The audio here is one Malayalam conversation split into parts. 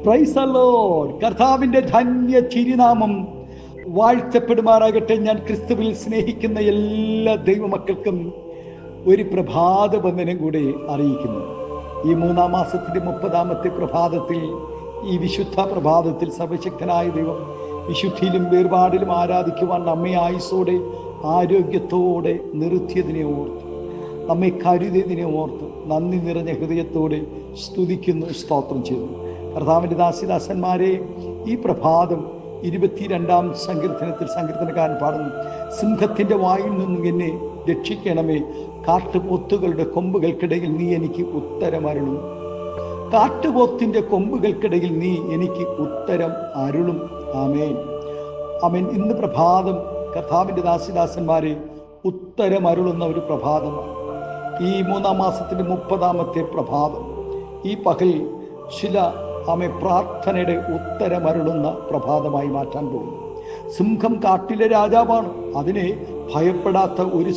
Praise the Lord. കർത്താവിന്റെ ധന്യ ചിരിനാമം വാഴ്ത്തപ്പെടുമാറാകട്ടെ. ഞാൻ ക്രിസ്തുവിൽ സ്നേഹിക്കുന്ന എല്ലാ ദൈവമക്കൾക്കും ഒരു പ്രഭാത വന്ദനം കൂടെ അറിയിക്കുന്നു. ഈ 3-ാം മാസത്തിന്റെ 30-ാമത്തെ പ്രഭാതത്തിൽ, ഈ വിശുദ്ധ പ്രഭാതത്തിൽ സർവശക്തനായ ദൈവം വിശുദ്ധിയിലും വേർപാടിലും ആരാധിക്കുവാൻ നമ്മെ ആയുസ്സോടെ ആരോഗ്യത്തോടെ നിർത്തിയതിനെ ഓർത്ത്, നമ്മെ കരുതിയതിനെ ഓർത്ത് നന്ദി നിറഞ്ഞ ഹൃദയത്തോടെ സ്തുതിക്കുന്നു, സ്തോത്രം ചെയ്യുന്നു. കർത്താവിൻ്റെ ദാസിദാസന്മാരെ, ഈ പ്രഭാതം 22-ാം സങ്കീർത്തനക്കാരൻ പാടുന്നു: സിംഹത്തിൻ്റെ വായിൽ നിന്നും എന്നെ രക്ഷിക്കണമേ, കാട്ടുപോത്തുകളുടെ കൊമ്പുകൾക്കിടയിൽ നീ എനിക്ക് ഉത്തരമരുളും. കാട്ടുപോത്തിൻ്റെ കൊമ്പുകൾക്കിടയിൽ നീ എനിക്ക് ഉത്തരം അരുളും. ആമേൻ, ആമേൻ. ഇന്ന് പ്രഭാതം കർത്താവിൻ്റെ ദാസിദാസന്മാരെ ഉത്തരമരുളുന്ന ഒരു പ്രഭാതമാണ്. ഈ 3-ാം മാസത്തിൻ്റെ 30-ാമത്തെ പ്രഭാതം, ഈ പകൽ ചില പ്രാർത്ഥനയുടെ ഉത്തരമരുളുന്ന പ്രഭാതമായി മാറ്റാൻ പോകുന്നു. സിംഹം കാട്ടിലെ രാജാവാണ്. അതിനെ ഭയപ്പെടാത്ത ഒരു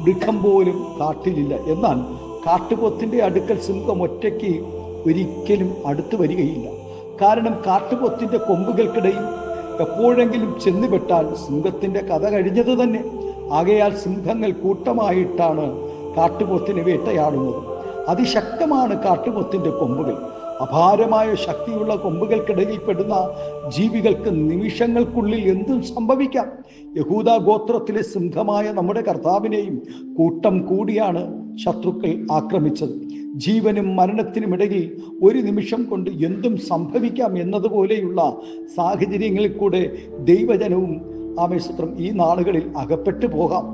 മൃഗം പോലും കാട്ടിലില്ല. എന്നാൽ കാട്ടുപോത്തിൻ്റെ അടുക്കൽ സിംഹം ഒറ്റയ്ക്ക് ഒരിക്കലും അടുത്ത് വരികയില്ല. കാരണം കാട്ടുപോത്തിൻ്റെ കൊമ്പുകൾക്കിടയിൽ എപ്പോഴെങ്കിലും ചെന്നുപെട്ടാൽ സിംഹത്തിൻ്റെ കഥ കഴിഞ്ഞത് തന്നെ. ആകയാൽ സിംഹങ്ങൾ കൂട്ടമായിട്ടാണ് കാട്ടുപോത്തിനെ വേട്ടയാടുന്നത്. അതിശക്തമാണ് കാട്ടുപോത്തിൻ്റെ കൊമ്പുകൾ. അപാരമായ ശക്തിയുള്ള കൊമ്പുകൾക്കിടയിൽ പെടുന്ന ജീവികൾക്ക് നിമിഷങ്ങൾക്കുള്ളിൽ എന്തും സംഭവിക്കാം. യഹൂദാ ഗോത്രത്തിലെ സിംഹമായ നമ്മുടെ കർത്താവിനെയും കൂട്ടം കൂടിയാണ് ശത്രുക്കൾ ആക്രമിച്ചത്. ജീവനും മരണത്തിനുമിടയിൽ ഒരു നിമിഷം കൊണ്ട് എന്തും സംഭവിക്കാം എന്നതുപോലെയുള്ള സാഹചര്യങ്ങളിൽ കൂടെ ദൈവജനവും ആമേശ്വത്രം ഈ നാളുകളിൽ അകപ്പെട്ടു പോകാം.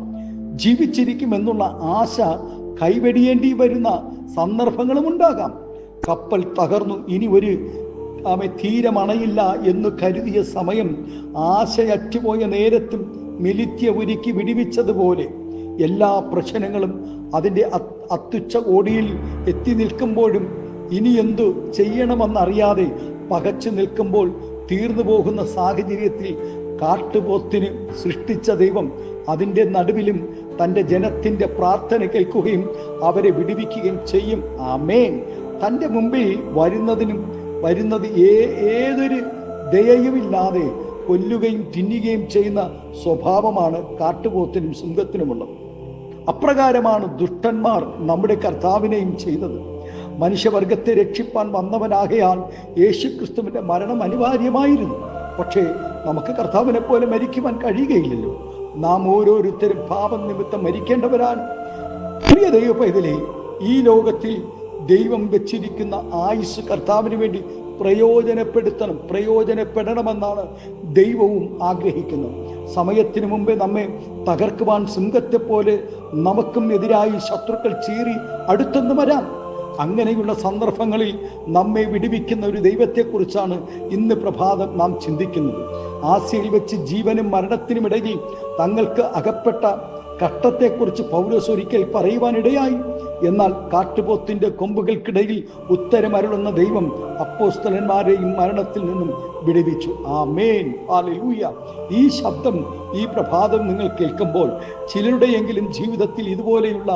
ജീവിച്ചിരിക്കുമെന്നുള്ള ആശ കൈവെടിയേണ്ടി വരുന്ന സന്ദർഭങ്ങളും ഉണ്ടാകാം. കപ്പൽ തകർന്നു, ഇനി ഒരു തീരമണയില്ല എന്ന് കരുതിയ സമയം, ആശയറ്റുപോയ നേരത്തും മിലിത്യ ഒരുക്കി വിടിവിച്ചതുപോലെ എല്ലാ പ്രശ്നങ്ങളും അതിൻ്റെ അത്യുച്ച കോടിയിൽ എത്തി നിൽക്കുമ്പോഴും ഇനി എന്തു ചെയ്യണമെന്നറിയാതെ പകച്ചു നിൽക്കുമ്പോൾ തീർന്നു പോകുന്ന സാഹചര്യത്തിൽ കാട്ടുപോത്തിന് സൃഷ്ടിച്ച ദൈവം അതിൻ്റെ നടുവിലും തൻ്റെ ജനത്തിൻ്റെ പ്രാർത്ഥന കേൾക്കുകയും അവരെ വിടുവിക്കുകയും ചെയ്യും. ആമേൻ. തൻ്റെ മുമ്പിൽ വരുന്നത് ഏതൊരു ദയയുമില്ലാതെ കൊല്ലുകയും തിന്നുകയും ചെയ്യുന്ന സ്വഭാവമാണ് കാട്ടുപോത്തിനും സിംഹത്തിനുമുള്ളത്. അപ്രകാരമാണ് ദുഷ്ടന്മാർ നമ്മുടെ കർത്താവിനെയും ചെയ്തത്. മനുഷ്യവർഗത്തെ രക്ഷിപ്പാൻ വന്നവനാകയാൽ യേശുക്രിസ്തുവിൻ്റെ മരണം അനിവാര്യമായിരുന്നു. പക്ഷേ നമുക്ക് കർത്താവിനെ പോലെ മരിക്കുവാൻ കഴിയുകയില്ലല്ലോ. നാം ഓരോരുത്തരും പാപം നിമിത്തം മരിക്കേണ്ടവരാണ്. പ്രിയ ദൈവ പൈതലേ, ഈ ലോകത്തിൽ ദൈവം വെച്ചിരിക്കുന്ന ആയുസ് കർത്താവിന് വേണ്ടി പ്രയോജനപ്പെടണമെന്നാണ് ദൈവവും ആഗ്രഹിക്കുന്നത്. സമയത്തിന് മുമ്പേ നമ്മെ തകർക്കുവാൻ സിംഹത്തെ പോലെ നമുക്കും എതിരായി ശത്രുക്കൾ ചീറി അടുത്തെന്ന് വരാം. അങ്ങനെയുള്ള സന്ദർഭങ്ങളിൽ നമ്മെ വിടുവിക്കുന്ന ഒരു ദൈവത്തെക്കുറിച്ചാണ് ഇന്ന് പ്രഭാതം നാം ചിന്തിക്കുന്നത്. ആസിയിൽ വെച്ച് ജീവനും മരണത്തിനുമിടയിൽ തങ്ങൾക്ക് അകപ്പെട്ട കഷ്ടത്തെക്കുറിച്ച് പൗലോസ് ഒരിക്കൽ പറയുവാനിടയായി. എന്നാൽ കാട്ടുപോത്തിൻ്റെ കൊമ്പുകൾക്കിടയിൽ ഉത്തരമരുളുന്ന ദൈവം അപ്പോസ്തലന്മാരെയും മരണത്തിൽ നിന്നും വിടുവിച്ചു. ആമേൻ, ഹല്ലേലൂയ. ഈ ശബ്ദം ഈ പ്രഭാതം നിങ്ങൾ കേൾക്കുമ്പോൾ ചിലരുടെയെങ്കിലും ജീവിതത്തിൽ ഇതുപോലെയുള്ള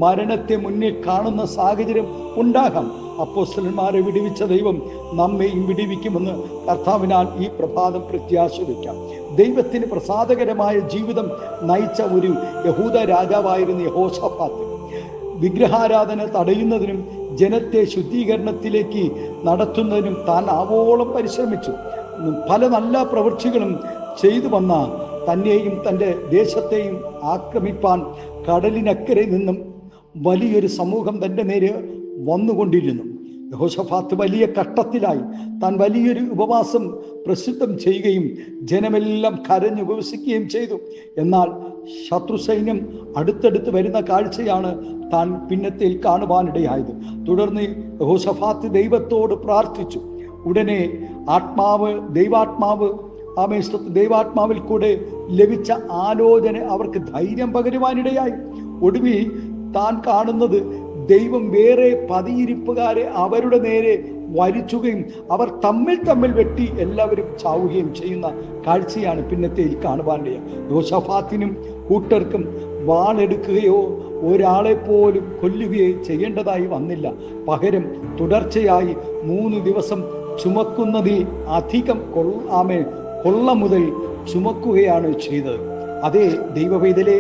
മരണത്തെ മുന്നിൽ കാണുന്ന സാഹചര്യം ഉണ്ടാകാം. അപ്പോസ്തലന്മാരെ വിടുവിച്ച ദൈവം നമ്മെയും വിടുവിക്കുമെന്ന് കർത്താവിനാൽ ഈ പ്രഭാതം പ്രത്യാശ വയ്ക്കാം. ദൈവത്തിന് പ്രസാദകരമായ ജീവിതം നയിച്ച ഒരു യഹൂദ രാജാവായിരുന്നു യഹോശഫാത്ത്. വിഗ്രഹാരാധന തടയുന്നതിനും ജനത്തെ ശുദ്ധീകരണത്തിലേക്ക് നടത്തുന്നതിനും താൻ ആവോളം പരിശ്രമിച്ചു. പല നല്ല പ്രവൃത്തികളും ചെയ്തു വന്ന തന്നെയും തൻ്റെ ദേശത്തെയും ആക്രമിപ്പാൻ കടലിനക്കരെ നിന്നും വലിയൊരു സമൂഹം തൻ്റെ നേരെ വന്നുകൊണ്ടിരുന്നു. യഹോശഫാത്ത് വലിയ കഷ്ടത്തിലായി. താൻ വലിയൊരു ഉപവാസം പ്രസിദ്ധം ചെയ്യുകയും ജനമെല്ലാം കരഞ്ഞുപവസിക്കുകയും ചെയ്തു. എന്നാൽ ശത്രു സൈന്യം അടുത്തടുത്ത് വരുന്ന കാഴ്ചയാണ് താൻ പിന്നത്തേൽ കാണുവാനിടയായത്. തുടർന്ന് യഹോശഫാത്ത് ദൈവത്തോട് പ്രാർത്ഥിച്ചു. ഉടനെ ദൈവാത്മാവിൽ കൂടെ ലഭിച്ച ആലോചന അവർക്ക് ധൈര്യം പകരുവാനിടയായി. ഒടുവിൽ താൻ കാണുന്നത് ദൈവം വേറെ പതിയിരിപ്പുകാരെ അവരുടെ നേരെ വരിച്ചുകയും അവർ തമ്മിൽ വെട്ടി എല്ലാവരും ചാവുകയും ചെയ്യുന്ന കാഴ്ചയാണ് പിന്നത്തെ കാണുവാനിടയായി. യോശഫാത്തിനും കൂട്ടർക്കും വാളെടുക്കുകയോ ഒരാളെ പോലും കൊല്ലുകയോ ചെയ്യേണ്ടതായി വന്നില്ല. പകരം തുടർച്ചയായി 3 ദിവസം ചുമക്കുന്നതിൽ അധികം കൊള്ള മുതൽ ചുമക്കുകയാണ് ചെയ്തത്. അതേ ദൈവവേദലെ,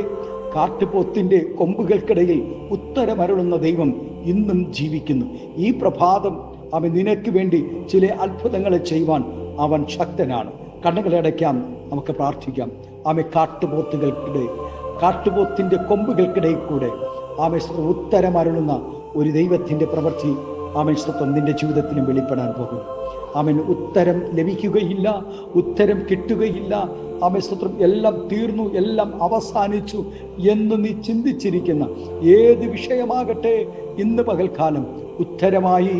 കാട്ടുപോത്തിന്റെ കൊമ്പുകൾക്കിടയിൽ ഉത്തരമരുളുന്ന ദൈവം ഇന്നും ജീവിക്കുന്നു. ഈ പ്രഭാതം അവൻ നിനക്ക് വേണ്ടി ചില അത്ഭുതങ്ങളെ ചെയ്യുവാൻ അവൻ ശക്തനാണ്. കണ്ണുകളടയ്ക്കാം, നമുക്ക് പ്രാർത്ഥിക്കാം. കാട്ടുപോത്തിന്റെ കൊമ്പുകൾക്കിടയിൽ കൂടെ ഉത്തരമരുളുന്ന ഒരു ദൈവത്തിന്റെ പ്രവൃത്തി നിന്റെ ജീവിതത്തിലും വെളിപ്പെടാൻ പോകുന്നു. ഉത്തരം ലഭിക്കുകയില്ല, ഉത്തരം കിട്ടുകയില്ല, എല്ലാം തീർന്നു, എല്ലാം അവസാനിച്ചു എന്ന് നീ ചിന്തിച്ചിരിക്കുന്ന ഏത് വിഷയമാകട്ടെ, ഇന്ന് പകൽക്കാലം ഉത്തരമായി.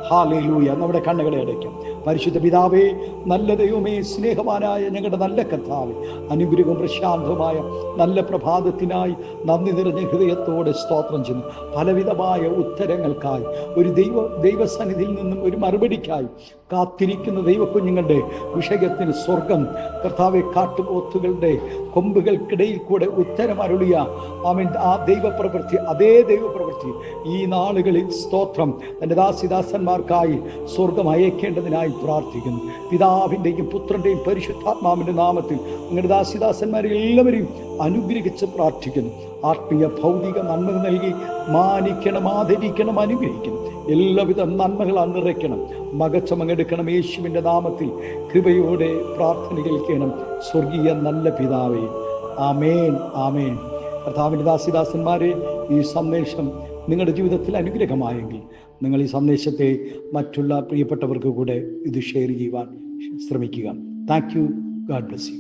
ഹല്ലേലൂയ. നമ്മുടെ കണ്ണുകളെ അടയ്ക്കാം. പരിശുദ്ധ പിതാവേ, നല്ല ദൈവമേ, സ്നേഹവാനായ ഞങ്ങളുടെ നല്ല കർത്താവേ, അനുഗ്രഹവും പ്രശാന്തവുമായ നല്ല പ്രഭാതത്തിനായി നന്ദി നിറഞ്ഞ ഹൃദയത്തോടെ സ്തോത്രം ചെയ്യുന്നു. പലവിധമായ ഉത്തരങ്ങൾക്കായി, ഒരു ദൈവസന്നിധിയിൽ നിന്നും ഒരു മറുപടിക്കായി കാത്തിരിക്കുന്ന ദൈവക്കുഞ്ഞുങ്ങളുടെ വിഷയത്തിന് സ്വർഗം കർത്താവെ, കാട്ടുപോത്തുകളുടെ കൊമ്പുകൾക്കിടയിൽ കൂടെ ഉത്തരമരുളിയ ആ ദൈവപ്രവൃത്തി, അതേ ദൈവപ്രവൃത്തി ഈ നാളുകളിൽ സ്തോത്രം തൻ്റെ ദാസിദാസന്മാർക്കായി സ്വർഗം അയക്കേണ്ടതിനായി പ്രാർത്ഥിക്കുന്നു. പിതാവിൻ്റെയും പുത്രൻ്റെയും പരിശുദ്ധാത്മാവിൻ്റെ നാമത്തിൽ നിങ്ങളുടെ ദാസിദാസന്മാരെ എല്ലാവരെയും അനുഗ്രഹിച്ച് പ്രാർത്ഥിക്കുന്നു. ആത്മീയ ഭൗതിക നന്മ നൽകി മാനിക്കണം, ആദരിക്കണം, അനുഗ്രഹിക്കണം. എല്ലാവിധ നന്മകളാൽ നിറയ്ക്കണം. മകച്ചമങ്ങെടുക്കണം. യേശുവിൻ്റെ നാമത്തിൽ കൃപയോടെ പ്രാർത്ഥന കേൾക്കണം സ്വർഗീയ നല്ല പിതാവേ. ആമേൻ, ആമേൻ. കർത്താവിൻ്റെ ദാസിദാസന്മാരെ, ഈ സന്ദേശം നിങ്ങളുടെ ജീവിതത്തിൽ അനുഗ്രഹമായെങ്കിൽ നിങ്ങൾ ഈ സന്ദേശത്തെ മറ്റുള്ള പ്രിയപ്പെട്ടവർക്ക് കൂടെ ഇത് ഷെയർ ചെയ്യുവാൻ ശ്രമിക്കുക. Thank you. God bless you.